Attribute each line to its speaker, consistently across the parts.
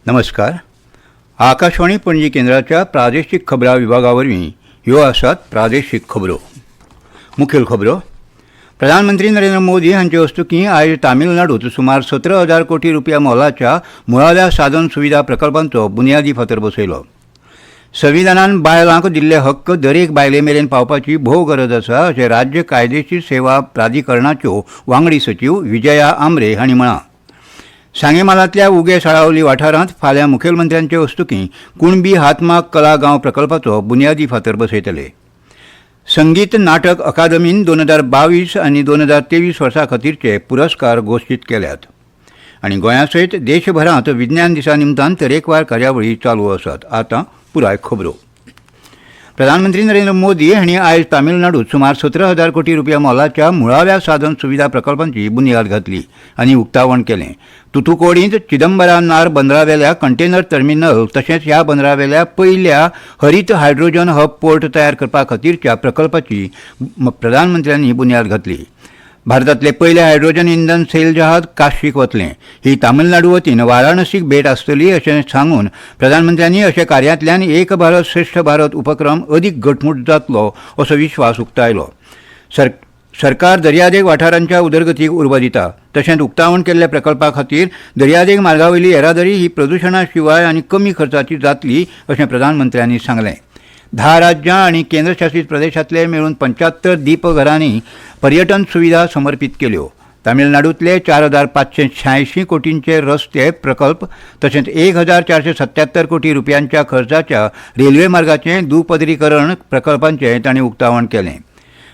Speaker 1: नमस्कार. आकाशवाणी पणजी केंद्राच्या प्रादेशीक खबरां विभागावरवीं ह्यो आसात प्रादेशीक खबरो. मुखेल खबरो. प्रधानमंत्री नरेंद्र मोदी हांचे हस्तुकीं आयज तामिळनाडूंत सुमार 17,000 कोटी रुपया मोलाच्या मुळाव्या साधन सुविधा प्रकल्पांचो बुनयादी फातर बसयलो. संविधानान बायलांक दिल्ले हक्क दरेक बायले मेरेन पावपाची भोव गरज आसा अशें राज्य कायदेशीर सेवा प्राधिकरणाच्यो वांगडी सचीव विजया आमरे हांणी म्हळां. सांगेमालांतल्या उगे साळावली वाठारांत फाल्यां मुखेलमंत्र्यांचे हस्तुकीं कुणबी हातमाग कला गांव प्रकल्पाचो बुनयादी फातर बसयतले. संगीत नाटक अकादमीन 2022 आनी 2023 वर्सा खातीरचे पुरस्कार घोशीत केल्यात. आनी गोंया सयत देशभरांत विज्ञान दिसा निमतान तरेकवार कार्यावळी चालू आसात. आतां पुराय खबरो. प्रधानमंत्री नरेंद्र मोदी हांणी आयज तामिळनाडूंत सुमार 17,000 कोटी रुपया मोलाच्या मुळाव्या साधन सुविधा प्रकल्पांची बुनयाद घातली आनी उक्तावण केलें. तुतुकोडींत चिदंबरानार बंदरावेल्या कंटेनर टर्मिनल तशेंच ह्या बंदरावेल्या पयल्या हरीत हायड्रोजन हब पोर्ट तयार करपा खातीरच्या प्रकल्पाची प्रधानमंत्र्यांनी बुनयाद घातली. भारतांतले पयले हायड्रोजन इंधन सेल जहाज काशीक वतलें. ही तामिळनाडू वतीन वाराणसीक भेट आसतली अशें सांगून प्रधानमंत्र्यांनी अशा कार्यांतल्यान एक भारत श्रेष्ठ भारत उपक्रम अदीक घटमूट जातलो असो विश्वास उक्तायलो. सरकार दर्यादेग वाठारांच्या उदरगतीक उर्बा दिता. तशेंच उक्तावण केल्ल्या प्रकल्पा खातीर दर्यादेग मार्गावयली येरादारी ही प्रदुशणा शिवाय आनी कमी खर्चाची जातली अशें प्रधानमंत्र्यांनी सांगलें. 10 राज्यां आनी केंद्रशासीत प्रदेशांतले मेळून 75 दीपघरांनी पर्यटन सुविधा समर्पीत केल्यो. तामिळनाडूंतले 4,586 कोटींचे रस्ते प्रकल्प तशेंच 1,477 कोटी रुपयांच्या खर्चाच्या रेल्वे मार्गाचें दुपदरीकरण प्रकल्पांचें तांणी उक्तावण केलें.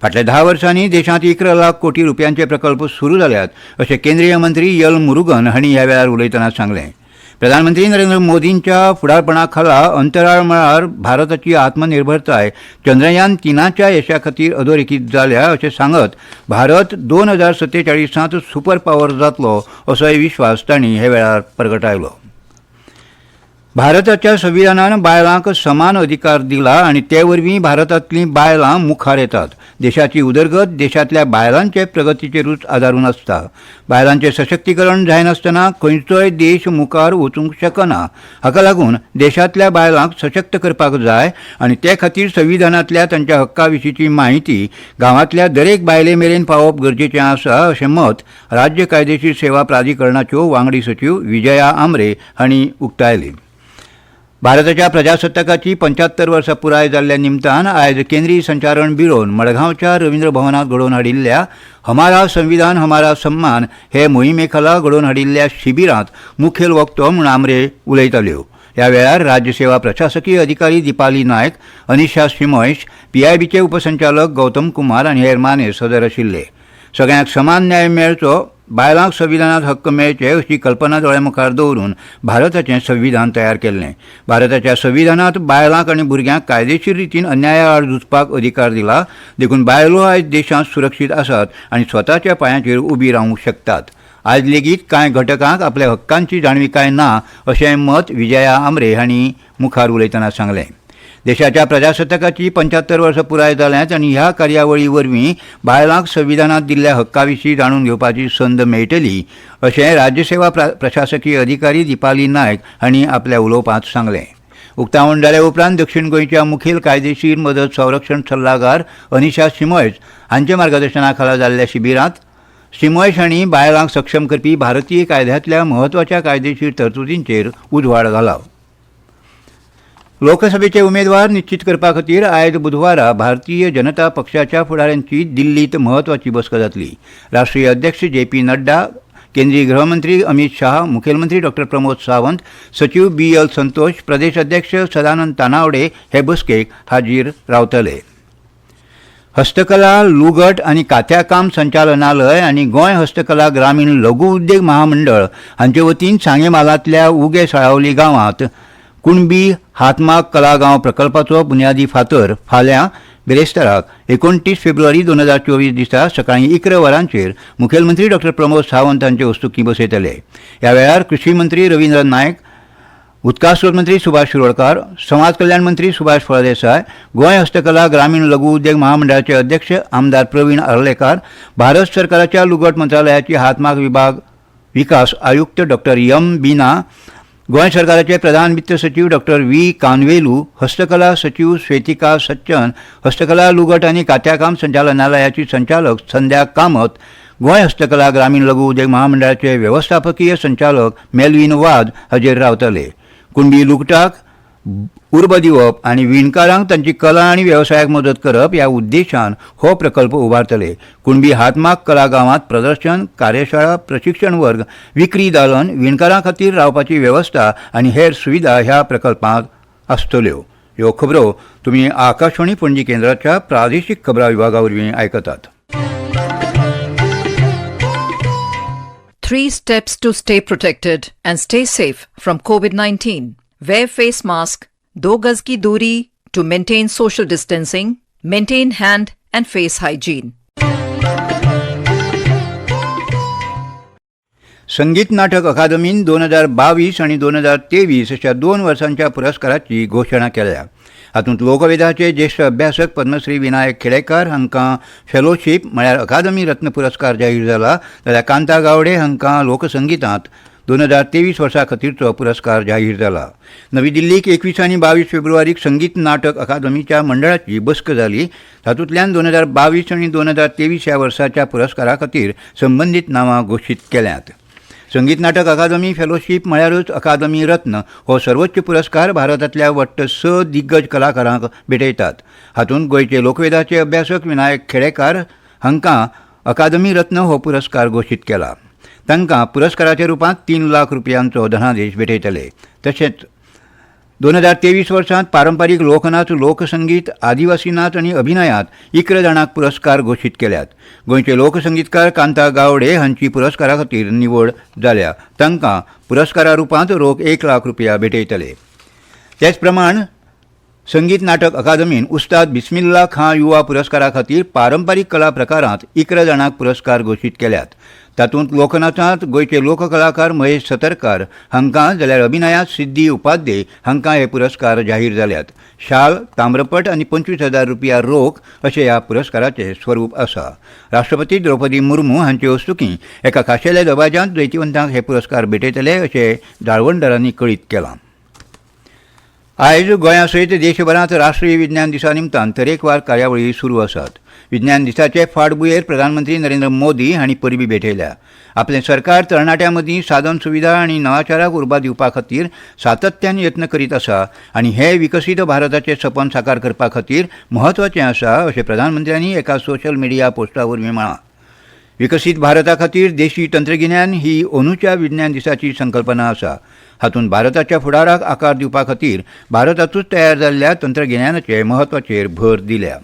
Speaker 1: फाटल्या 10 वर्सांनी देशांत 11 लाख कोटी रुपयांचे प्रकल्प सुरू जाल्यात अशें केंद्रीय मंत्री एल मुरुगन हांणी ह्या वेळार उलयतना सांगलें. प्रधानमंत्री नरेंद्र मोदींच्या फुडारपणा खाला अंतराळ मळार भारताची आत्मनिर्भरताय चंद्रयान 3च्या यशा खातीर अधोरेखीत जाल्या अशें सांगत भारत 2047 सुपर पॉवर जातलो असोय विश्वास तांणी हे वेळार प्रगटायलो. भारताच्या संविधानान बायलांक समान अधिकार दिला आनी ते वरवीं भारतांतलीं बायलां मुखार येतात. देशाची उदरगत देशांतल्या बायलांचे प्रगतीचेरूच आदारून आसता. बायलांचें सशक्तीकरण जायनासतना खंयचोय देश मुखार वचूंक शकना. हाका लागून देशांतल्या बायलांक सशक्त करपाक जाय आनी ते खातीर संविधानांतल्या तांच्या हक्का विशींची माहिती गांवांतल्या दरेक बायले मेरेन पावप गरजेचें आसा अशें मत राज्य कायदेशीर सेवा प्राधिकरणाच्यो वांगडी सचीव विजया आमरे हांणी उक्तायलें. भारताच्या प्रजासत्ताकाची 75 वर्सां पुराय जाल्ल्या निमतान आयज केंद्रीय संचारण ब्युरोन मडगांवच्या रवींद्र भवनांत घडोवन हाडिल्ल्या हमारा संविधान हमारा सम्मान हे मोहिमे खाला घडोवन हाडिल्ल्या शिबिरांत मुखेल वक्तो म्हूण आमरे उलयताल्यो. ह्या वेळार राज्य सेवा प्रशासकीय अधिकारी दिपाली नायक, अनिशा सिमोयश, PIBचे उपसंचालक गौतम कुमार आनी हेर मानेस हजर आशिल्ले. सगळ्यांक समान न्याय मेळचो, बायलांक संविधानांत हक्क मेळचे अशी कल्पना दोळ्यामुखार दवरून भारताचें संविधान तयार केल्लें. भारताच्या संविधानांत बायलांक आनी भुरग्यांक कायदेशीर रितीन अन्याया आड झुजपाक अधिकार दिला. देखून बायलो आयज देशांत सुरक्षीत आसात आनी स्वताच्या पांयाचेर उबी रावंक शकतात. आयज लेगीत कांय घटकांक आपल्या हक्कांची जाणविकाय ना अशें मत विजया आमरे हांणी मुखार उलयतना सांगलें. देशाच्या प्रजासत्ताकाची 75 वर्सां पुराय जाल्यांत आनी ह्या कार्यावळी वरवीं बायलांक संविधानांत दिल्ल्या हक्का विशीं जाणून घेवपाची संद मेळटली अशें राज्यसेवा प्रशासकीय अधिकारी दिपाली नायक हांणी आपल्या उलोवपांत सांगलें. उक्तावण जाल्या उपरांत दक्षिण गोंयच्या मुखेल कायदेशीर मदत संरक्षण सल्लागार अनिशा सिमोयश हांच्या मार्गदर्शना खाला जाल्ल्या शिबिरांत सिमोयश हांणी बायलांक सक्षम करपी भारतीय कायद्यांतल्या म्हत्वाच्या कायदेशीर तरतुदींचेर उजवाड घालो. लोकसभेचे उमेदवार निश्चित करपा खातीर आयज बुधवारा भारतीय जनता पक्षाच्या फुडाऱ्यांची दिल्लीत म्हत्वाची बसका जातली. राष्ट्रीय अध्यक्ष JP नड्डा, केंद्रीय गृहमंत्री अमित शाह, मुखेलमंत्री डॉ. प्रमोद सावंत, सचिव BL संतोष, प्रदेश अध्यक्ष सदानंद तानावडे हे बसकेक हाजीर रावतले. हस्तकला, लुगट आनी कात्याकाम संचालनालय आनी गोंय हस्तकला ग्रामीण लघु उद्देग महामंडळ हांचे वतीन सांगेमालांतल्या उगे साळावली गांवांत कुणबी हातमाग कला गांव प्रकल्पाचो बुनयादी फातर फाल्यां बिरेस्ताराक 29 फेब्रुवारी 2024 दिसा सकाळीं 11 वरांचेर मुखेलमंत्री डॉ. प्रमोद सावंत हांचे हस्तुकीं बसयतले. ह्या वेळार कृषी मंत्री रवींद्र नायक, उदका स्रोत मंत्री सुभाष शिरोडकार, समाज कल्याण मंत्री सुभाष फळदेसाय, गोंय हस्तकला ग्रामीण लघु उद्देग महामंडळाचे अध्यक्ष आमदार प्रवीण आर्लेकार, भारत सरकाराच्या लुगट मंत्रालयाची हातमाग विभाग विकास आयुक्त डॉ. M. बीना, गोंय सरकाराचे प्रधान वित्त सचिव डॉक्टर व्ही कानवेलू, हस्तकला सचिव श्वेतिका सच्चन, हस्तकला लुगट आनी कात्याकाम संचालनालयाची संचालक संध्या कामत, गोंय हस्तकला ग्रामीण लघु उद्योग महामंडळाचे व्यवस्थापकीय संचालक मेलविन वाद हाजेर रावतले. कुणबी लुगटाक उर्बा दिवप आनी विणकारांक तांची कला आनी वेवसायाक मदत करप ह्या उद्देशान हो प्रकल्प उबारतले. कुणबी हातमाग कला गांवांत प्रदर्शन, कार्यशाळा, प्रशिक्षण वर्ग, विक्री दालन, विणकारां खातीर रावपाची वेवस्था आनी हेर सुविधा ह्या प्रकल्पांत आसतल्यो. ह्यो खबरो तुमी आकाशवाणी पणजी केंद्राच्या प्रादेशीक खबरां विभागा वरवीं आयकतात.
Speaker 2: 3 steps to stay protected and stay safe from COVID-19. Wear face mask, 2 गज की दूरी to maintain social distancing, maintain hand and face hygiene.
Speaker 1: संगीत नाटक अकादमीन 2022 आनी 2023 अशा 2 वर्सांच्या पुरस्काराची घोशणा केल्या. हातूंत लोकवेदाचे ज्येश्ठ अभ्यासक पद्मश्री विनायक खेडेकार हांकां फेलोशीप म्हळ्यार अकादमी रत्न पुरस्कार जाहीर जाला, जाल्यार कांता गावडे हांकां लोकसंगीतांत 2023 वर्सा खातीरचो पुरस्कार जाहीर जाला. नवी दिल्लीक 21 आनी 22 फेब्रुवारीक संगीत नाटक अकादमीच्या मंडळाची बसक जाली. तातूंतल्यान 2022 आनी 2023 ह्या वर्साच्या पुरस्कारा खातीर संबंदीत नांवां घोशीत केल्यांत. संगीत नाटक अकादमी फेलोशीप म्हळ्यारूच अकादमी रत्न हो सर्वोच्च पुरस्कार भारतांतल्या वट्ट 6 दिग्गज कलाकारांक भेटयतात. हातूंत गोंयचे लोकवेदाचे अभ्यासक विनायक खेडेकार हांकां अकादमी रत्न हो पुरस्कार घोशीत केला. तांकां पुरस्काराच्या रुपांत 3 लाख रुपयांचो धनादेश भेटयतले. तशेंच 2023 वर्सांत पारंपारीक लोकनाच, लोकसंगीत, आदिवासी नाच आनी अभिनयांत 11 जाणांक पुरस्कार घोशीत केल्यात. गोंयचे लोकसंगीतकार कांता गावडे हांची पुरस्कारा खातीर निवड जाल्या. तांकां पुरस्कारा रुपांत रोख 1 लाख रुपया भेटयतले. तेच प्रमाण संगीत नाटक अकादमीन उस्ताद बिस्मिल्ला खां युवा पुरस्कारा खातीर पारंपारीक कला प्रकारांत 11 जाणांक पुरस्कार घोशीत केल्यात. तातूंत लोकनाचांत गोंयचे लोककलाकार महेश सतरकार हांकां, जाल्यार अभिनयांत सिद्धी उपाध्ये हांकां हे पुरस्कार जाहीर जाल्यात. शाल, ताम्रपट आनी 25,000 रुपया रोख अशें ह्या पुरस्काराचें स्वरूप आसा. राष्ट्रपती द्रौपदी मुर्मू हांचे हस्तुकीं एका खाशेल्या दबाज्यांत जैतिवंतांक हे पुरस्कार भेटयतले अशें जाळवणदारांनी कळीत केलां. आयज गोंया सयत देशभरांत राष्ट्रीय विज्ञान दिसा निमतान तरेकवार कार्यावळी सुरू आसात. विज्ञान दिसाचे फाटभुंयेर प्रधानमंत्री नरेंद्र मोदी हांणी परबीं भेटयल्या. आपलें सरकार तरणाट्यां मदीं साधन सुविधा आनी नवाचाराक उर्बा दिवपा खातीर सातत्यान यत्न करीत आसा आनी हे विकसीत भारताचें सपन साकार करपा खातीर म्हत्वाचें आसा अशें प्रधानमंत्र्यांनी एका सोशल मिडिया पोस्टा वरवीं म्हळां. विकसीत भारता खातीर देशी तंत्रगिन्यान ही अंदूच्या विज्ञान दिसाची संकल्पना आसा. हातूंत भारताच्या फुडाराक आकार दिवपा खातीर भारतांतूच तयार जाल्ल्या तंत्रगिन्यानाचे म्हत्वाचेर भर दिल्या.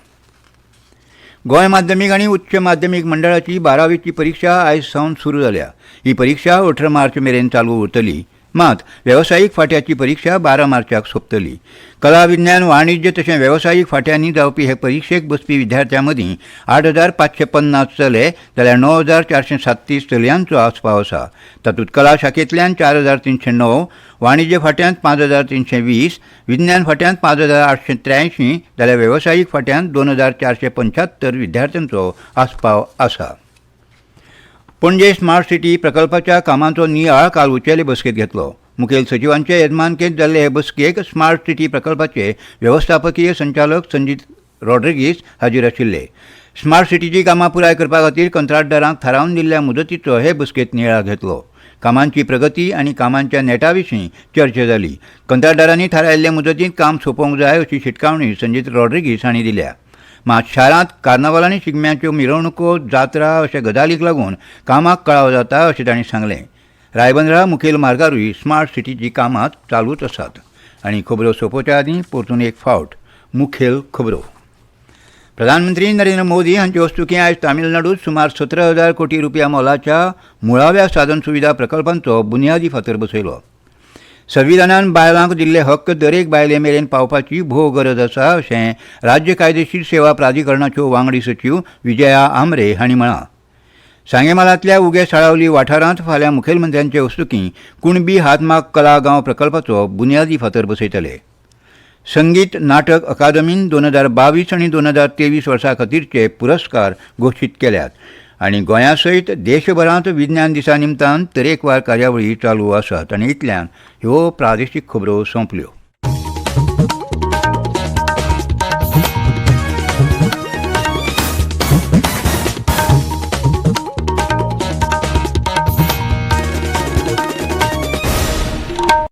Speaker 1: गोंय माध्यमीक आनी उच्च माध्यमीक मंडळाची 12वीची परीक्षा आयज सावन सुरू जाल्या. ही परीक्षा 18 मार्च मेरेन चालू उरतली. मात वेवसायीक फांट्याची परीक्षा 12 मार्चाक सोंपतली. कला, विज्ञान, वाणिज्य तशें वेवसायीक फांट्यांनी जावपी हे परीक्षेक बसपी विद्यार्थ्यां मदीं 8,550 चले, जाल्यार 9,437 चलयांचो आस्पाव आसा. तातूंत कला शाखेंतल्यान 4,309, वाणिज्य फांट्यांत 5,320, विज्ञान फांट्यांत 5,883, जाल्यार वेवसायीक फांट्यांत 2,475 विद्यार्थ्यांचो आस्पाव आसा. पणजे स्मार्ट सिटी प्रकल्पाच्या कामांचो नियाळ काल उंचेले बसकेंत घेतलो. मुखेल सचिवांचे येजमानकेंत जाल्ले हे बसकेक स्मार्ट सिटी प्रकल्पाचे व्यवस्थापकीय संचालक संजीत रॉड्रिगीस हाजीर आशिल्ले. स्मार्ट सिटीची कामां पुराय करपा खातीर कंत्राटदारांक थारावन दिल्ल्या मुदतीचो हे बसकेंत नियाळ घेतलो. कामांची प्रगती आनी कामांच्या नेटा विशीं चर्चा जाली. कंत्राटदारांनी थारायिल्ले मुदतींत काम सोंपोवंक जाय अशी शिटकावणी संजीत रॉड्रिगीस हांणी दिल्या. मात शारांत कार्नावाल आनी शिगम्याच्यो मिरवणुको, जात्रा अशा गजालींक लागून कामाक कळाव जाता अशें तांणी सांगलें. रायबंदरा मुखेल मार्गारूय स्मार्ट सिटीची कामां चालूच आसात. आनी खबरो सोंपोवच्या आदीं परतून एक फावट मुखेल खबरो. प्रधानमंत्री नरेंद्र मोदी हांचे हस्तुकीं आयज तामिळनाडूंत सुमार 17,000 कोटी रुपया मोलाच्या मुळाव्या साधन सुविधा प्रकल्पांचो बुन्यादी फातर बसयलो. संविधानान बायलांक दिल्ले हक्क दरेक बायले मेरेन पावपाची भोव गरज आसा अशें राज्य कायदेशीर सेवा प्राधिकरणाच्यो वांगडी सचीव विजया आमरे हांणी म्हळां. सांगेमालांतल्या उगे साळावली वाठारांत फाल्यां मुखेलमंत्र्यांचे हस्तुकीं कुणबी हातमाग कला गांव प्रकल्पाचो बुन्यादी फातर बसयतले. संगीत नाटक अकादमीन 2022 आनी 2023 वर्सा खातीरचे पुरस्कार घोशीत केल्यात. आनी गोंया सयत देशभरांत विज्ञान दिसा निमतान तरेकवार कार्यावळी चालू आसात आनी इतल्यान ह्यो प्रादेशीक खबरो सोंपल्यो.